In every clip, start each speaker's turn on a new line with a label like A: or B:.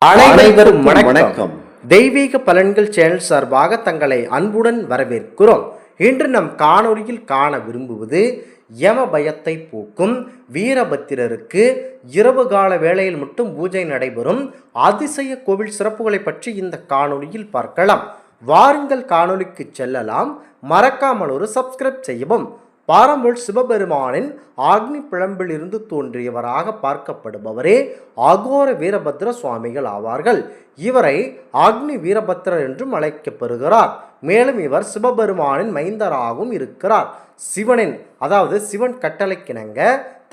A: அனைவருக்கும் வணக்கம். தெய்வீக பலன்கள் சேனல் சார்பாக தங்களை அன்புடன் வரவேற்கிறோம். இன்று நம் காணொளியில் காண விரும்புவது யம பயத்தை போக்கும் வீரபத்திரருக்கு இரவு கால வேளையில் மட்டும் பூஜை நடைபெறும் அதிசய கோவில் சிறப்புகளை பற்றி இந்த காணொளியில் பார்க்கலாம். வாருங்கள் காணொளிக்கு செல்லலாம். மறக்காமல் ஒரு சப்ஸ்கிரைப் செய்யவும். பாரம்பரிய சிவபெருமானின் ஆக்னி பிழம்பில் இருந்து தோன்றியவராக பார்க்கப்படுபவரே அகோர வீரபத்ர சுவாமிகள் ஆவார்கள். இவரை ஆக்னி வீரபத்ரர் என்றும் அழைக்கப்படுகிறார். மேலும் இவர் சிவபெருமானின் மைந்தராகவும் இருக்கிறார். சிவன் கட்டளைக்கிணங்க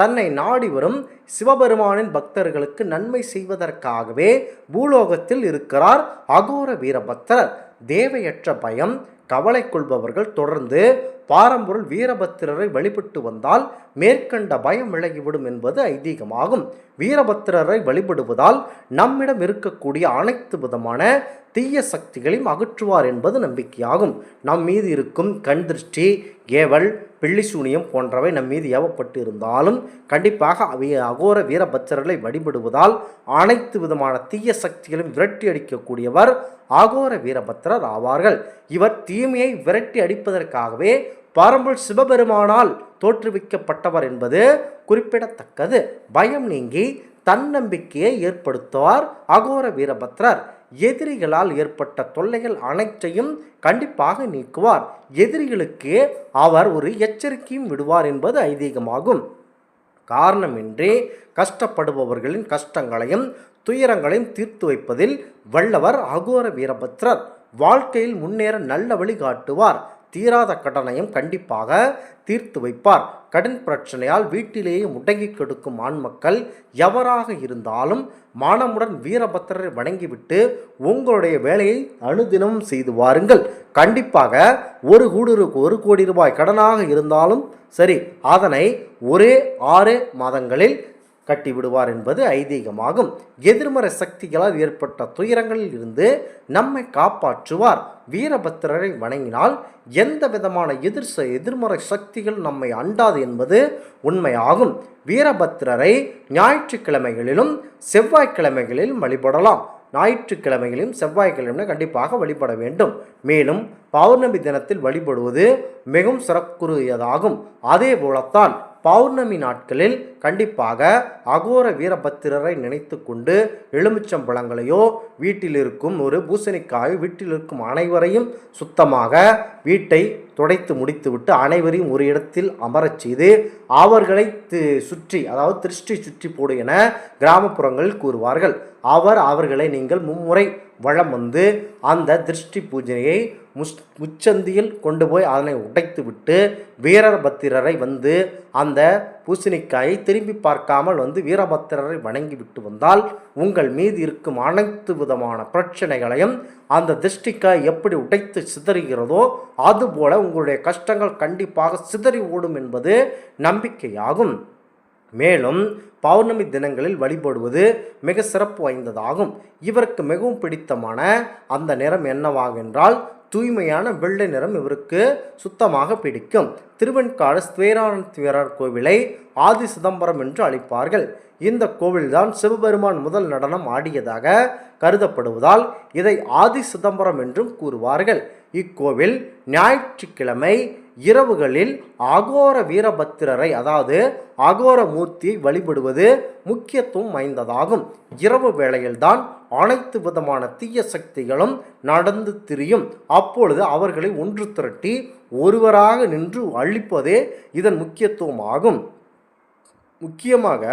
A: தன்னை நாடி வரும் சிவபெருமானின் பக்தர்களுக்கு நன்மை செய்வதற்காகவே பூலோகத்தில் இருக்கிறார் அகோர வீரபத்ரர். தேவையற்ற பயம் கவலை கொள்பவர்கள் தொடர்ந்து பாரம்பரிய வீரபத்திரரை வழிபட்டு வந்தால் மேற்கண்ட பயம் விலகிவிடும் என்பது ஐதீகமாகும். வீரபத்திரரை வழிபடுவதால் நம்மிடம் இருக்கக்கூடிய அனைத்து விதமான தீய சக்திகளையும் அகற்றுவார் என்பது நம்பிக்கையாகும். நம் மீது இருக்கும் கண் திருஷ்டி, ஏவல், பில்லிசூனியம் போன்றவை நம் மீது ஏவப்பட்டு இருந்தாலும் கண்டிப்பாக அகோர வீரபத்திரரை வழிபடுவதால் அனைத்து விதமான தீய சக்திகளையும் விரட்டி அடிக்கக்கூடியவர் அகோர வீரபத்திரர் ஆவார்கள். இவர் தீமையை விரட்டி அடிப்பதற்காகவே பாரம்பரிய சிவபெருமானால் தோற்றுவிக்கப்பட்டவர் என்பது குறிப்பிடத்தக்கது. பயம் நீங்கி தன்னம்பிக்கையை ஏற்படுத்துவார் அகோர வீரபத்ரர். எதிரிகளால் ஏற்பட்ட தொல்லைகள் அனைத்தையும் கண்டிப்பாக நீக்குவார். எதிரிகளுக்கு அவர் ஒரு எச்சரிக்கையும் விடுவார் என்பது ஐதீகமாகும். காரணமின்றி கஷ்டப்படுபவர்களின் கஷ்டங்களையும் துயரங்களையும் தீர்த்து வைப்பதில் வல்லவர் அகோர வீரபத்ரர். வாழ்க்கையில் முன்னேற நல்ல வழி காட்டுவார். தீராத கடனையும் கண்டிப்பாக தீர்த்து வைப்பார். கடன் பிரச்சனையால் வீட்டிலேயே முடங்கி கெடுக்கும் ஆண்மக்கள் எவராக இருந்தாலும் மானமுடன் வீரபத்திரரை வணங்கிவிட்டு உங்களுடைய வேலையை அனுதினமும் செய்து வாருங்கள். கண்டிப்பாக ஒரு கோடி ரூபாய் கடனாக இருந்தாலும் சரி, அதனை ஒரே 6 மாதங்களில் கட்டிவிடுவார் என்பது ஐதீகமாகும். எதிர்மறை சக்திகளால் ஏற்பட்ட துயரங்களில் இருந்து நம்மை காப்பாற்றுவார். வீரபத்திரரை வணங்கினால் எந்த விதமான எதிர்மறை சக்திகள் நம்மை அண்டாது என்பது உண்மையாகும். வீரபத்திரரை ஞாயிற்றுக்கிழமைகளிலும் செவ்வாய்க்கிழமைகளிலும் வழிபடலாம். ஞாயிற்றுக்கிழமைகளிலும் செவ்வாய்க்கிழமையிலும் கண்டிப்பாக வழிபட வேண்டும். மேலும் பௌர்ணமி தினத்தில் வழிபடுவது மிகவும் சிறப்புரியதாகும். அதே போலத்தான் பௌர்ணமி நாட்களில் கண்டிப்பாக அகோர வீரபத்திரரை நினைத்து கொண்டு எலுமிச்சம்பழங்களையோ வீட்டில் இருக்கும் ஒரு பூசணிக்காயோ வீட்டில் இருக்கும் அனைவரையும் சுத்தமாக வீட்டை துடைத்து முடித்துவிட்டு அனைவரையும் ஒரு இடத்தில் அமரச் செய்து அவர்களை சுற்றி, அதாவது திருஷ்டி சுற்றி போடு என கிராமப்புறங்களில் கூறுவார்கள். அவர்களை நீங்கள் மும்முறை வளம் வந்து அந்த திருஷ்டி பூஜையை முச்சந்தியில் கொண்டு போய் அதனை உடைத்து விட்டு வீரபத்திரரை வந்து அந்த பூசணிக்காயை திரும்பி பார்க்காமல் வந்து வீரபத்திரரை வணங்கி விட்டு வந்தால் உங்கள் மீது இருக்கும் அனைத்து விதமான பிரச்சனைகளையும் அந்த திருஷ்டிக்காய் எப்படி உடைத்து சிதறுகிறதோ அதுபோல உங்களுடைய கஷ்டங்கள் கண்டிப்பாக சிதறி ஓடும் என்பது நம்பிக்கையாகும். மேலும் பௌர்ணமி தினங்களில் வழிபடுவது மிக சிறப்பு வாய்ந்ததாகும். இவருக்கு மிகவும் பிடித்தமான அந்த நிறம் என்னவாகென்றால் தூய்மையான வெள்ளை நிறம் இவருக்கு சுத்தமாக பிடிக்கும். திருவெண்காடு ஸ்வேரானந்தீஸ்வரர் கோவிலை ஆதி சிதம்பரம் என்று அழைப்பார்கள். இந்த கோவில்தான் சிவபெருமான் முதல் நடனம் ஆடியதாக கருதப்படுவதால் இதை ஆதி சிதம்பரம் என்றும் கூறுவார்கள். இக்கோவில் ஞாயிற்றுக்கிழமை இரவுகளில் அகோர வீரபத்திரரை, அதாவது அகோர மூர்த்தியை வழிபடுவது முக்கியத்துவம் வாய்ந்ததாகும். இரவு வேளையில்தான் அனைத்து விதமான தீய சக்திகளும் நடந்து திரியும். அப்பொழுது அவர்களை ஒன்று திரட்டி ஒருவராக நின்று அழிப்பதே இதன் முக்கியத்துவமாகும். முக்கியமாக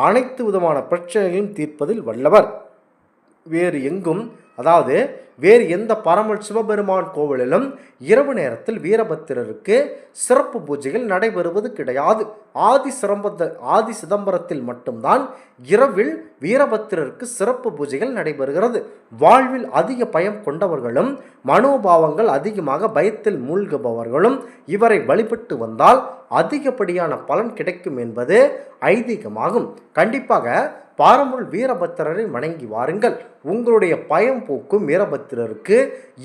A: அனைத்து விதமான பிரச்சனைகளையும் தீர்ப்பதில் வல்லவர். வேறு எந்த பரமல் சிவபெருமான் கோவிலிலும் இரவு நேரத்தில் வீரபத்திரருக்கு சிறப்பு பூஜைகள் நடைபெறுவது கிடையாது. ஆதி சிதம்பரத்தில் மட்டும்தான் இரவில் வீரபத்திரருக்கு சிறப்பு பூஜைகள் நடைபெறுகிறது. வாழ்வில் அதிக பயம் கொண்டவர்களும் மனோபாவங்கள் அதிகமாக பயத்தில் மூழ்குபவர்களும் இவரை வழிபட்டு வந்தால் அதிகப்படியான பலன் கிடைக்கும் என்பது ஐதீகமாகும். கண்டிப்பாக பாரம்பரிய வீரபத்திரரை வணங்கி வாருங்கள். உங்களுடைய பயம் போக்கும் வீரபத்திரருக்கு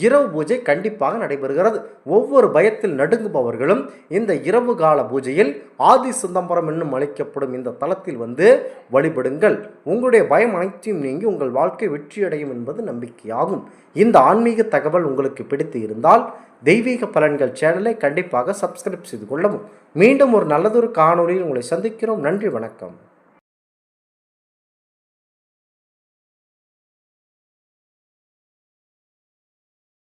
A: இரவு பூஜை கண்டிப்பாக நடைபெறுகிறது. ஒவ்வொரு பயத்தில் நடுங்குபவர்களும் இந்த இரவு கால பூஜையில் ஆதி சிதம்பரம் என்னும் அழைக்கப்படும் இந்த தலத்தில் வந்து வழிபடுங்கள். உங்களுடைய உங்களுடைய பயம் அனைத்தையும் நீங்கி உங்கள் வாழ்க்கை வெற்றியடையும் என்பது நம்பிக்கையாகும். இந்த ஆன்மீக தகவல் உங்களுக்கு பிடித்து இருந்தால் தெய்வீக பலன்கள் சேனலை கண்டிப்பாக சப்ஸ்கிரைப் செய்து கொள்ளவும். மீண்டும் ஒரு நல்லதொரு காணொளியில் உங்களை சந்திக்கிறோம். நன்றி, வணக்கம்.